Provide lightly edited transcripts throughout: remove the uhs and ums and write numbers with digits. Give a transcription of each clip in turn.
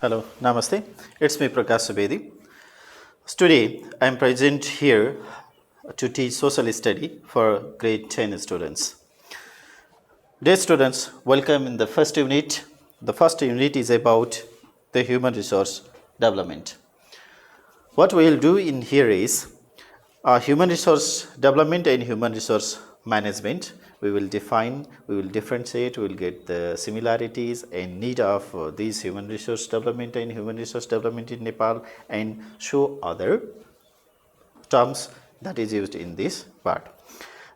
Hello, Namaste. It's me, Prakash. Today, I am present here to teach social study for grade 10 students. Dear students, welcome in the first unit. The first unit is about the human resource development. What we will do in here is human resource development and human resource management. We will define, we will differentiate, we will get the similarities and need of these human resource development and human resource development in Nepal and show other terms that is used in this part.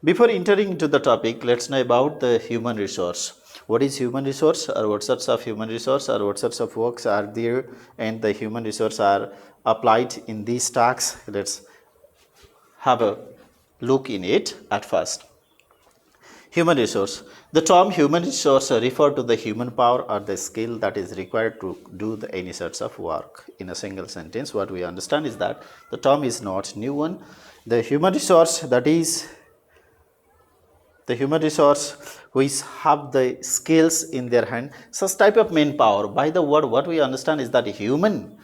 Before entering into the topic, let's know about the human resource. What is human resource, or what sorts of human resource, or what sorts of works are there and the human resource are applied in these tasks. Let's have a look in it at first. Human resource. The term human resource refer to the human power or the skill that is required to do any sorts of work. In a single sentence, what we understand is that the term is not new one. The human resource, that is the human resource which have the skills in their hand, such type of manpower. By the word, what we understand is that human,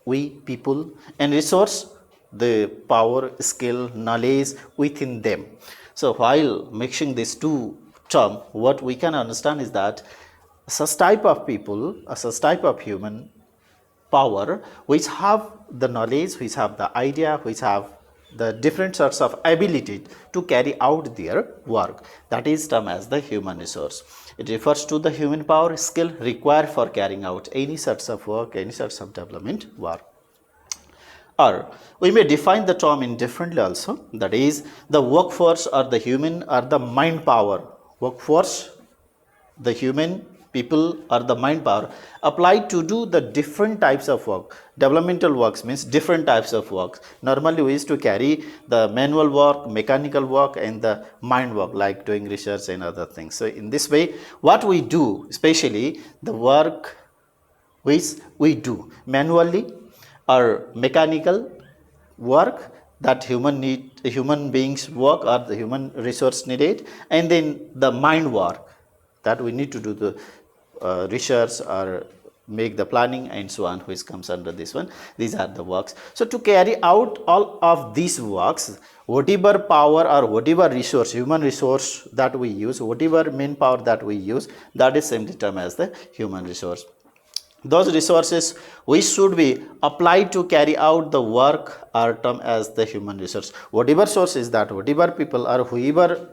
we people, and resource, the power, skill, knowledge within them. So while mixing these two terms, what we can understand is that such type of people, such type of human power which have the knowledge, which have the idea, which have the different sorts of ability to carry out their work, that is termed as the human resource. It refers to the human power, skill required for carrying out any sorts of work, any sorts of development work. Or we may define the term in differently also, that is the workforce or the human or the mind power. Workforce, the human people or the mind power applied to do the different types of work. Developmental works means different types of works. Normally we used to carry the manual work, mechanical work, and the mind work like doing research and other things. So in this way, what we do, especially the work which we do manually or mechanical work that human beings work or the human resource needed, and then the mind work that we need to do the research or make the planning and so on, which comes under this one. These are the works. So to carry out all of these works, whatever power or whatever resource, human resource that we use, whatever manpower that we use, that is simply termed as the human resource. Those resources which should be applied to carry out the work are termed as the human resource. Whatever source is that, whatever people or whoever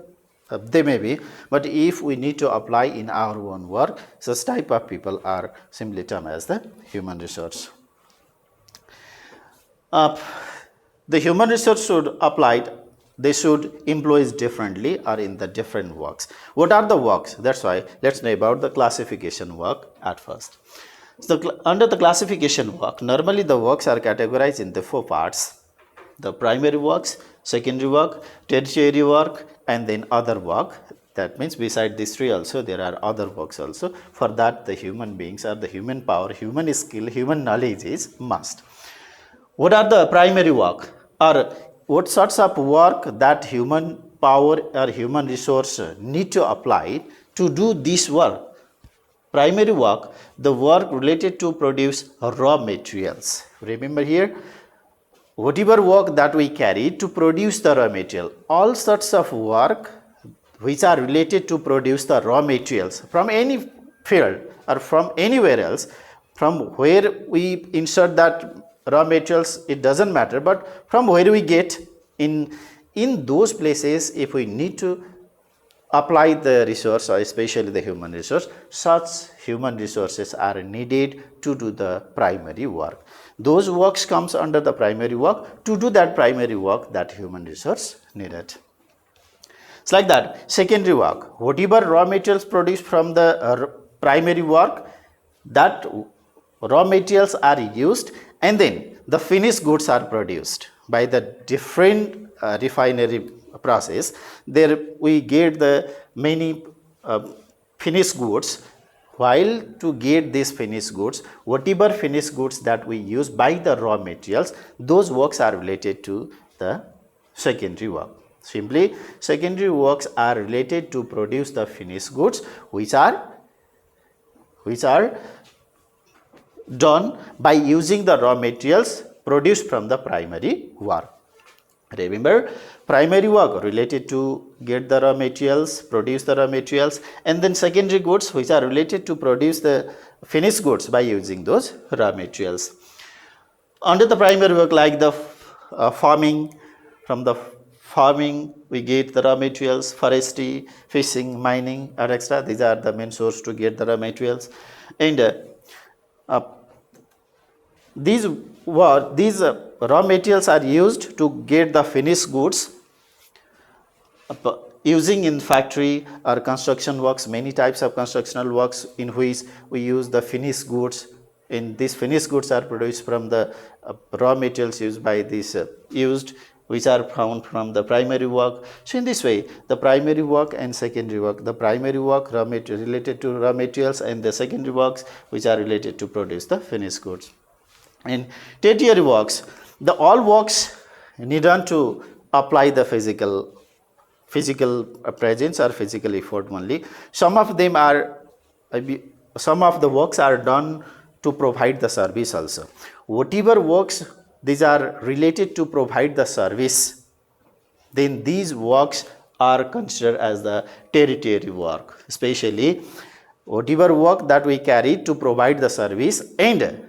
they may be, but if we need to apply in our own work, such type of people are simply termed as the human resource. The human resource should apply, they should employ differently or in the different works. What are the works? That's why let's know about the classification work at first. So under the classification work, normally the works are categorized into four parts: the primary works, secondary work, tertiary work, and then other work. That means beside these three also there are other works also. For that the human beings or the human power, human skill, human knowledge is must. What are the primary work, or what sorts of work that human power or human resource need to apply to do this work? Primary work, the work related to produce raw materials. Remember here, whatever work that we carry to produce the raw material, all sorts of work which are related to produce the raw materials from any field or from anywhere else, from where we insert that raw materials, it doesn't matter, but from where we get in those places, if we need to apply the resource, or especially the human resource, such human resources are needed to do the primary work. Those works comes under the primary work. To do that primary work, that human resource needed. It's like that. Secondary work, whatever raw materials produced from the primary work, that raw materials are used, and then the finished goods are produced by the different refinery process. There we get the many finished goods. While to get these finished goods, whatever finished goods that we use by the raw materials, those works are related to the secondary work. Simply, secondary works are related to produce the finished goods which are done by using the raw materials produced from the primary work. Remember, primary work related to get the raw materials, produce the raw materials, and then secondary goods which are related to produce the finished goods by using those raw materials. Under the primary work, like the farming, from the farming we get the raw materials, forestry, fishing, mining, etc. These are the main source to get the raw materials. And uh, these raw materials are used to get the finished goods using in factory or construction works, many types of constructional works in which we use the finished goods. In these finished goods are produced from the raw materials used by this which are found from the primary work. So in this way, the primary work and secondary work, the primary work related to raw materials, and the secondary works which are related to produce the finished goods. In tertiary works, the all works need on to apply the physical presence or physical effort only. Some of them are, some of the works are done to provide the service also. Whatever works these are related to provide the service, then these works are considered as the tertiary work. Especially whatever work that we carry to provide the service, and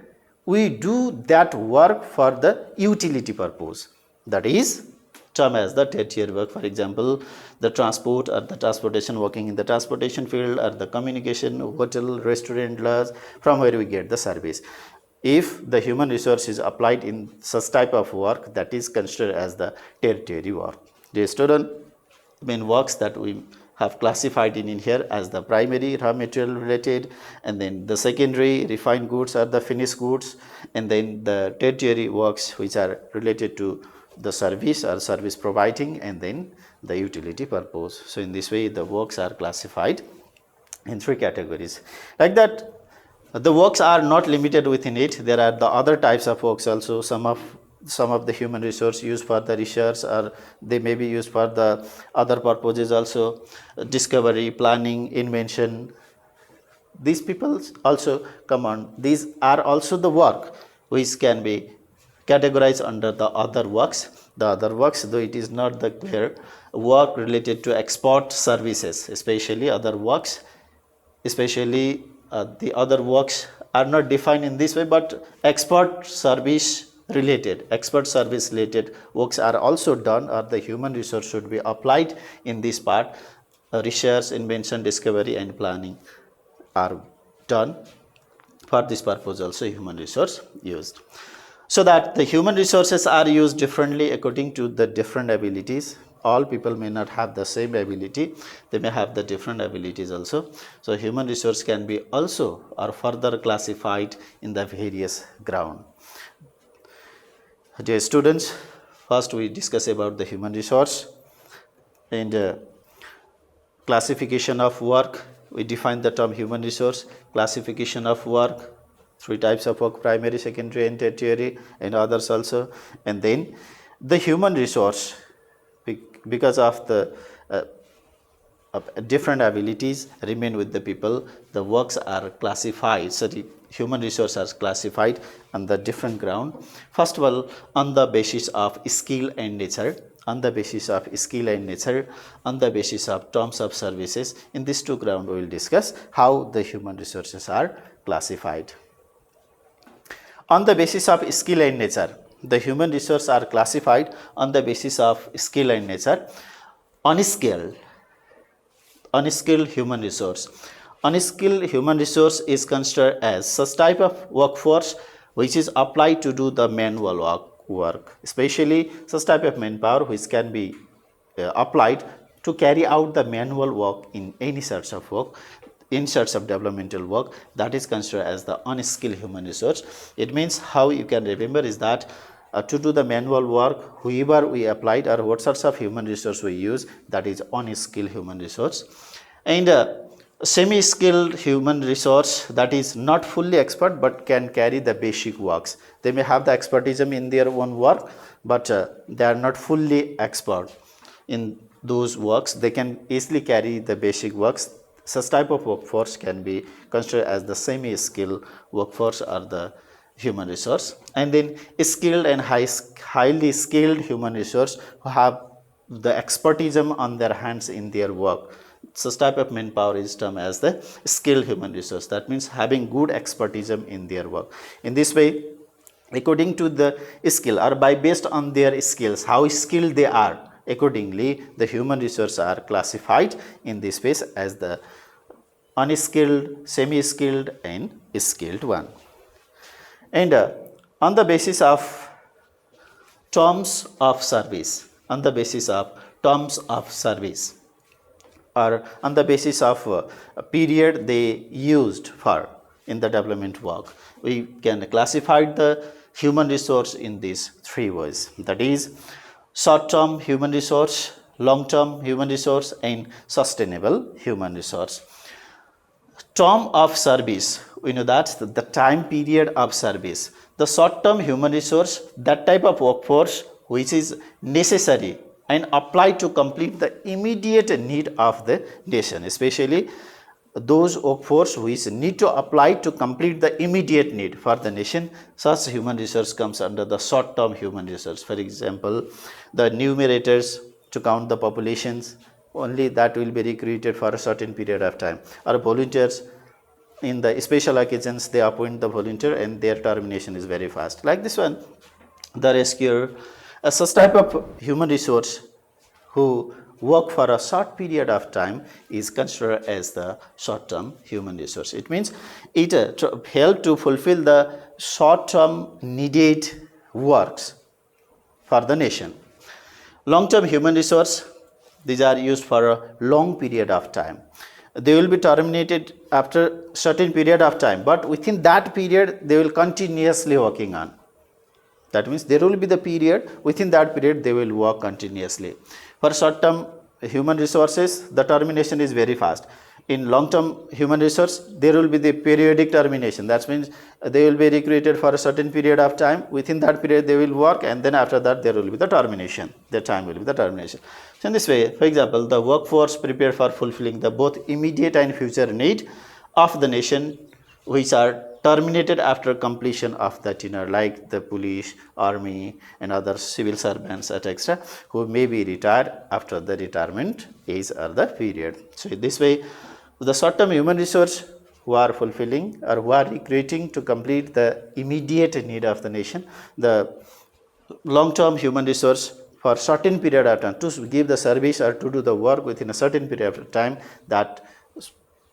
we do that work for the utility purpose, that is termed as the tertiary work. For example, the transport or the transportation, working in the transportation field, or the communication, hotel, restaurant, lodge, from where we get the service. If the human resource is applied in such type of work, that is considered as the tertiary work. Dear student, main works that we have classified in here as the primary, raw material related, and then the secondary, refined goods or the finished goods, and then the tertiary works which are related to the service or service providing, and then the utility purpose. So in this way, the works are classified in three categories. Like that, the works are not limited within it. There are the other types of works also. Some of the human resource used for the research, or they may be used for the other purposes also. Discovery, planning, invention. These people also come on. These are also the work which can be categorized under the other works. The other works, though it is not the clear, work related to export services, especially other works, especially the other works are not defined in this way, but export service related works are also done, or the human resource should be applied in this part. Research, invention, discovery, and planning are done. For this purpose also human resource used. So that the human resources are used differently according to the different abilities. All people may not have the same ability, they may have the different abilities also. So human resource can be also or further classified in the various ground. Dear students, first we discuss about the human resource and classification of work. We define the term human resource, classification of work, three types of work: primary, secondary, and tertiary, and others also. And then the human resource, because of the different abilities remain with the people, the works are classified. So the human resource are classified on the different ground. First of all, on the basis of skill and nature, on the basis of skill and nature, on the basis of terms of services. In these two ground, we will discuss how the human resources are classified. On the basis of skill and nature, the human resources are classified on the basis of skill and nature. Unskilled human resource. Unskilled human resource is considered as such type of workforce which is applied to do the manual work, especially such type of manpower which can be applied to carry out the manual work in any sorts of work, in sorts of developmental work, that is considered as the unskilled human resource. It means, how you can remember is that to do the manual work, whoever we applied or what sorts of human resource we use, that is unskilled human resource. And semi-skilled human resource, that is not fully expert but can carry the basic works. They may have the expertise in their own work, but they are not fully expert in those works. They can easily carry the basic works. such type of workforce can be considered as the semi-skilled workforce or the human resource. And then skilled and highly skilled human resource who have the expertise on their hands in their work. Such type of manpower is termed as the skilled human resource. That means having good expertise in their work. In this way, according to the skill or by based on their skills, how skilled they are, accordingly the human resources are classified in this space as the unskilled, semi-skilled and skilled one. And on the basis of terms of service, on the basis of terms of service, or on the basis of period they used for in the development work, we can classify the human resource in these three ways. That is short-term human resource, long-term human resource and sustainable human resource. Term of service, we know that the time period of service. The short-term human resource, that type of workforce which is necessary and applied to complete the immediate need of the nation, especially those workforce which need to apply to complete the immediate need for the nation. Such human resource comes under the short-term human resource. For example, the numerators to count the populations, only that will be recruited for a certain period of time, or volunteers in the special occasions they appoint the volunteer and their termination is very fast. Like this one, the rescuer, such type of human resource who work for a short period of time is considered as the short-term human resource. It means it help to fulfill the short-term needed works for the nation. Long-term human resource, these are used for a long period of time. They will be terminated after certain period of time, but within that period they will continuously working on. That means there will be the period, within that period they will work continuously. For short-term human resources, the termination is very fast. In long-term human resource, there will be the periodic termination. That means they will be recruited for a certain period of time. Within that period they will work, and then after that there will be the termination. The time will be the termination. So in this way, for example, the workforce prepared for fulfilling the both immediate and future need of the nation, which are terminated after completion of the tenure, like the police, army and other civil servants, etc., who may be retired after the retirement age or the period. So in this way, the short-term human resource who are fulfilling or who are recruiting to complete the immediate need of the nation, the long-term human resource for certain period of time to give the service or to do the work within a certain period of time, that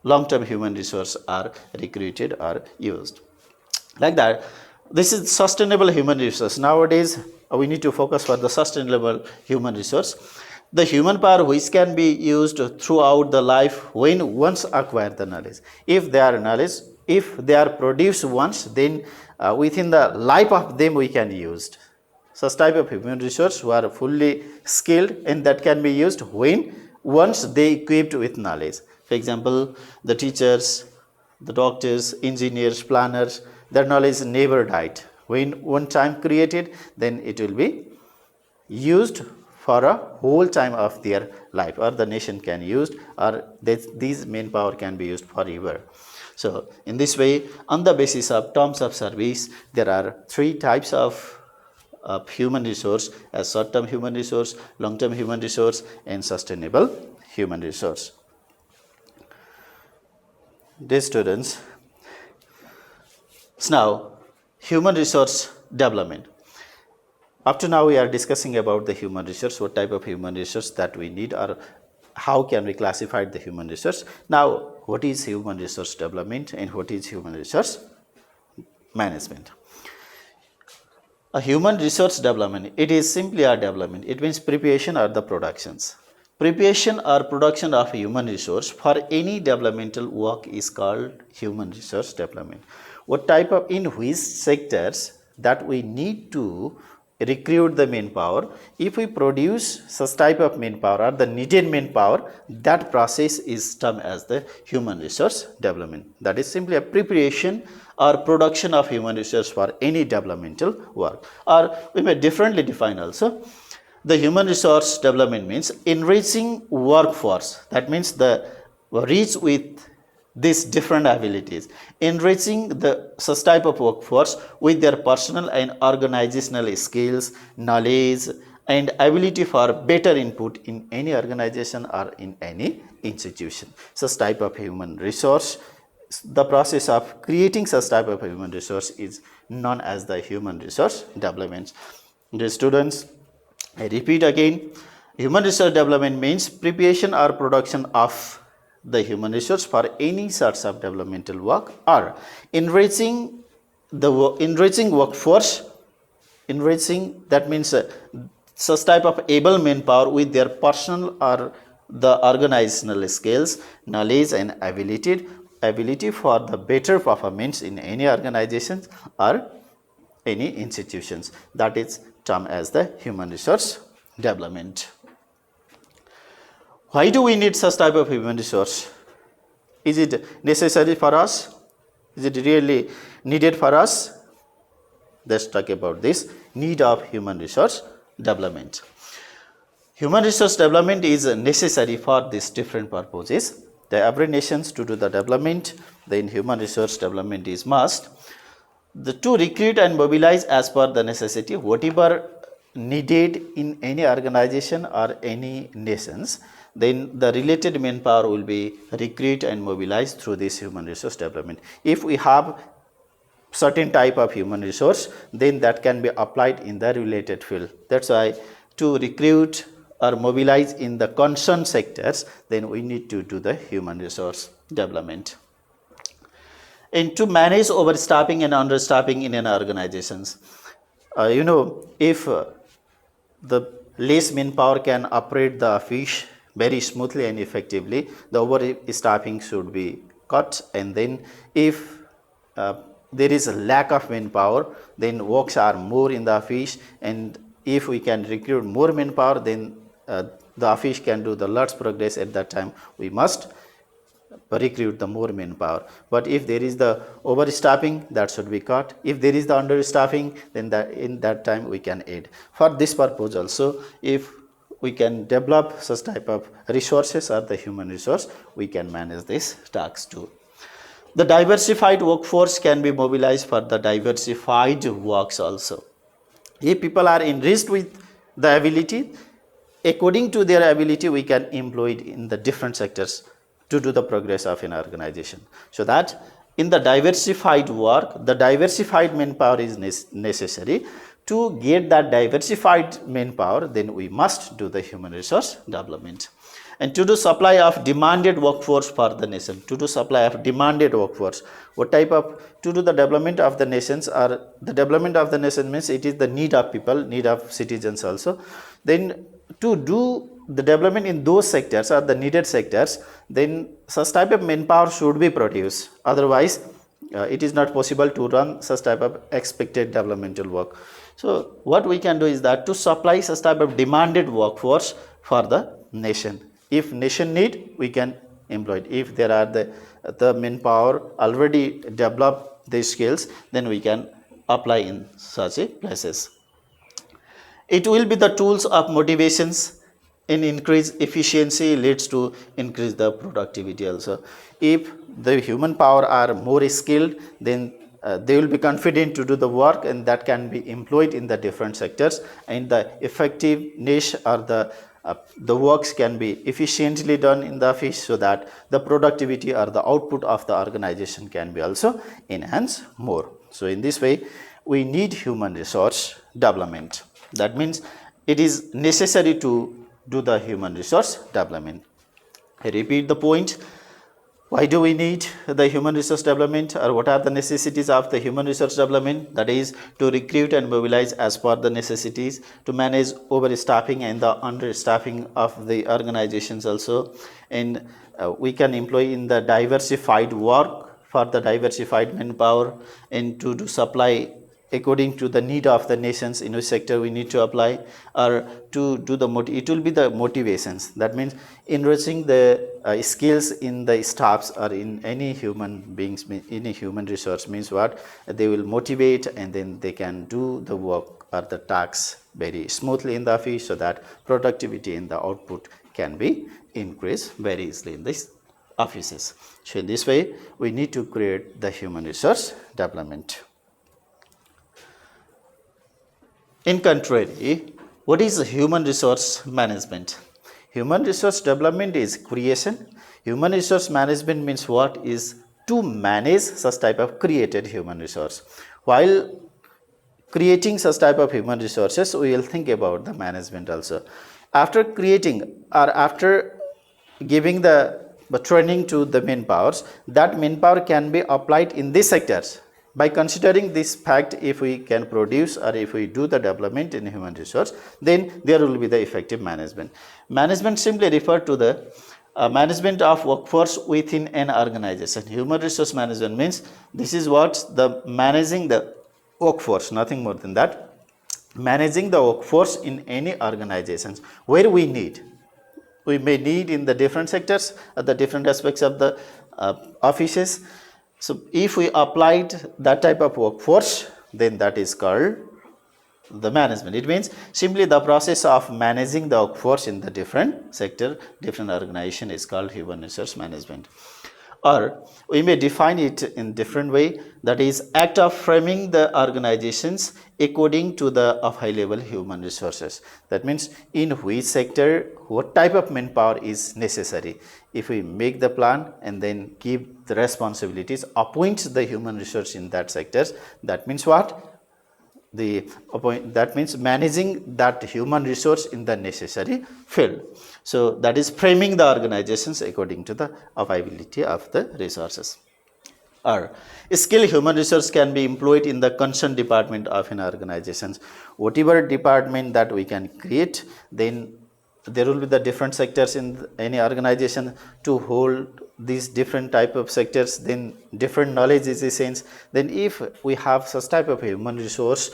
long-term human resource are recruited or used. Like that, this is sustainable human resource. Nowadays, we need to focus for the sustainable human resource. The human power which can be used throughout the life when once acquire the knowledge. If they are knowledge, if they are produced once, then within the life of them we can use. Such type of human resource who are fully skilled and that can be used when once they equipped with knowledge. For example, the teachers, the doctors, engineers, planners, their knowledge never died. When one time created, then it will be used for a whole time of their life, or the nation can use, or these manpower can be used forever. So in this way, on the basis of terms of service, there are three types of human resource, as short-term human resource, long-term human resource and sustainable human resource. Dear students, so now human resource development. Up to now we are discussing about the human resource, what type of human resource that we need, or how can we classify the human resource. Now what is human resource development and what is human resource management? A human resource development, it is simply a development. It means preparation or the productions. Preparation or production of human resource for any developmental work is called human resource development. What type of, in which sectors that we need to recruit the manpower, if we produce such type of manpower or the needed manpower, that process is termed as the human resource development. That is simply a preparation or production of human resource for any developmental work. Or we may differently define also. The human resource development means enriching workforce. That means the reach with these different abilities, enriching the such type of workforce with their personal and organizational skills, knowledge, and ability for better input in any organization or in any institution. Such type of human resource, the process of creating such type of human resource is known as the human resource development. The students, I repeat again, human resource development means preparation or production of the human resource for any sorts of developmental work or enriching enriching workforce. Enriching, that means such type of able manpower with their personal or the organizational skills, knowledge, and ability for the better performance in any organizations or any institutions. That is termed as the human resource development. Why do we need such type of human resource? Is it necessary for us? Is it really needed for us? Let's talk about this need of human resource development. Human resource development is necessary for these different purposes. The every nations to do the development, then human resource development is must. To recruit and mobilize as per the necessity, whatever needed in any organization or any nations, then the related manpower will be recruited and mobilized through this human resource development. If we have certain type of human resource, then that can be applied in the related field. That's why to recruit or mobilize in the concerned sectors, then we need to do the human resource development. And to manage overstaffing and understaffing in an organizations, if the less manpower can operate the fish very smoothly and effectively, the overstaffing should be cut. And then if there is a lack of manpower, then works are more in the fish, and if we can recruit more manpower, then the fish can do the lots progress. At that time we must recruit the more manpower. But if there is the overstaffing, that should be cut. If there is the understaffing, then in that time we can add. For this purpose also, if we can develop such type of resources or the human resource, we can manage this tasks too. The diversified workforce can be mobilized for the diversified works also. If people are enriched with the ability, according to their ability, we can employ it in the different sectors to do the progress of an organization. So that in the diversified work, the diversified manpower is necessary. To get that diversified manpower, then we must do the human resource development. And to do supply of demanded workforce for the nation, to do supply of demanded workforce, what type of, to do the development of the nations, or the development of the nation means it is the need of people, need of citizens also. Then to do the development in those sectors or the needed sectors, then such type of manpower should be produced. Otherwise, it is not possible to run such type of expected developmental work. So what we can do is that to supply such type of demanded workforce for the nation. If nation need, we can employ it. If there are the manpower already developed these skills, then we can apply in such a places. It will be the tools of motivations in increase efficiency leads to increase the productivity also. If the human power are more skilled, then they will be confident to do the work, and that can be employed in the different sectors, and the effectiveness or the works can be efficiently done in the office, so that the productivity or the output of the organization can be also enhanced more. So in this way, we need human resource development. That means it is necessary to do the human resource development. I repeat the point. Why do we need the human resource development, or what are the necessities of the human resource development? That is to recruit and mobilize as per the necessities, to manage overstaffing and the understaffing of the organizations also, and we can employ in the diversified work for the diversified manpower, and to do supply according to the need of the nations in which sector we need to apply, or to do the it will be the motivations. That means enriching the skills in the staffs or in any human beings, any human resource means what? They will motivate, and then they can do the work or the tasks very smoothly in the office, so that productivity in the output can be increased very easily in this offices. So in this way, we need to create the human resource development. In contrary, what is human resource management? Human resource development is creation. Human resource management means what is to manage such type of created human resource. While creating such type of human resources, we will think about the management also. After creating or after giving the training to the manpowers, that manpower can be applied in these sectors. By considering this fact, if we can produce or if we do the development in human resource, then there will be the effective management. Management simply refer to the management of workforce within an organization. Human resource management means this is what the managing the workforce, nothing more than that. Managing the workforce in any organizations where we may need in the different sectors at the different aspects of the offices. So if we applied that type of workforce, then that is called the management. It means simply the process of managing the workforce in the different sector, different organization is called human resource management. Or we may define it in different way, that is act of framing the organizations according to the high level human resources. That means in which sector what type of manpower is necessary. If we make the plan and then give the responsibilities, appoint the human resource in that sectors, that means what? That means managing that human resource in the necessary field. So that is framing the organizations according to the availability of the resources. Or skilled human resource can be employed in the concerned department of an organization. Whatever department that we can create, then there will be the different sectors in any organization to hold these different type of sectors, then different knowledge is essence. Then if we have such type of human resource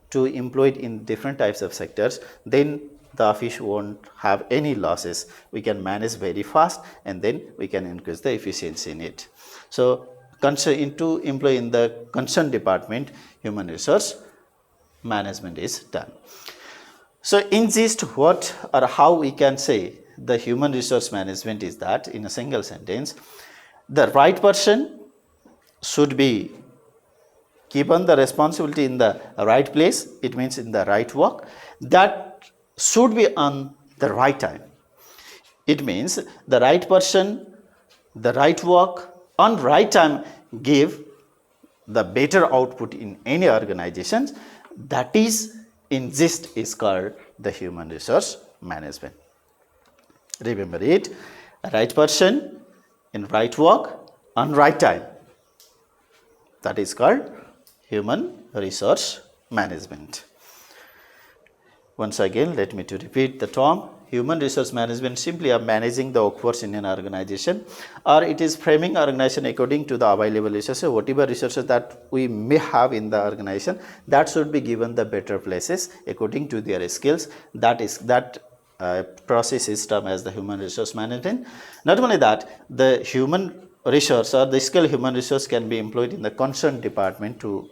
to employ it in different types of sectors, then the office won't have any losses. We can manage very fast and then we can increase the efficiency in it. So to employ in the concerned department, human resource management is done. So in gist, what or how we can say the human resource management is that, in a single sentence, the right person should be given the responsibility in the right place, it means in the right work, that should be on the right time. It means the right person, the right work on right time give the better output in any organization. That is, in gist, is called the human resource management. Remember it, right person in right work on right time. That is called human resource management. Once again, let me to repeat the term. Human resource management simply are managing the workforce in an organization, or it is framing organization according to the available resources. Whatever resources that we may have in the organization, that should be given the better places according to their skills. That process is termed as the human resource management. Not only that, the human resource or the skilled human resource can be employed in the concerned department to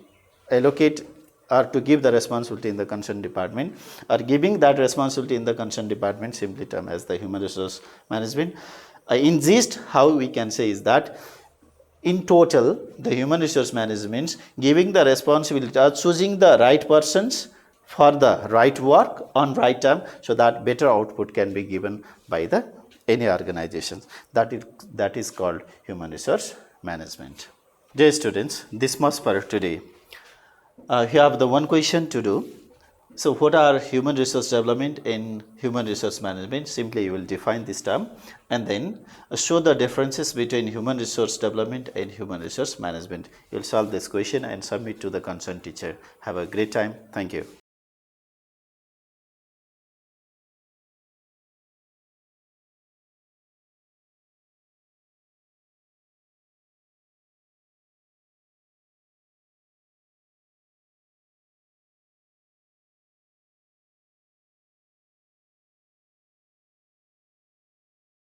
allocate or to give the responsibility in the concerned department, or giving that responsibility in the concerned department, simply termed as the human resource management. In gist, how we can say is that in total, the human resource management giving the responsibility or choosing the right persons for the right work on right time, so that better output can be given by the any organization. That is called human resource management. Dear students, this much for today. You have the one question to do. So what are human resource development and human resource management? Simply you will define this term and then show the differences between human resource development and human resource management. You will solve this question and submit to the concerned teacher. Have a great time. Thank you.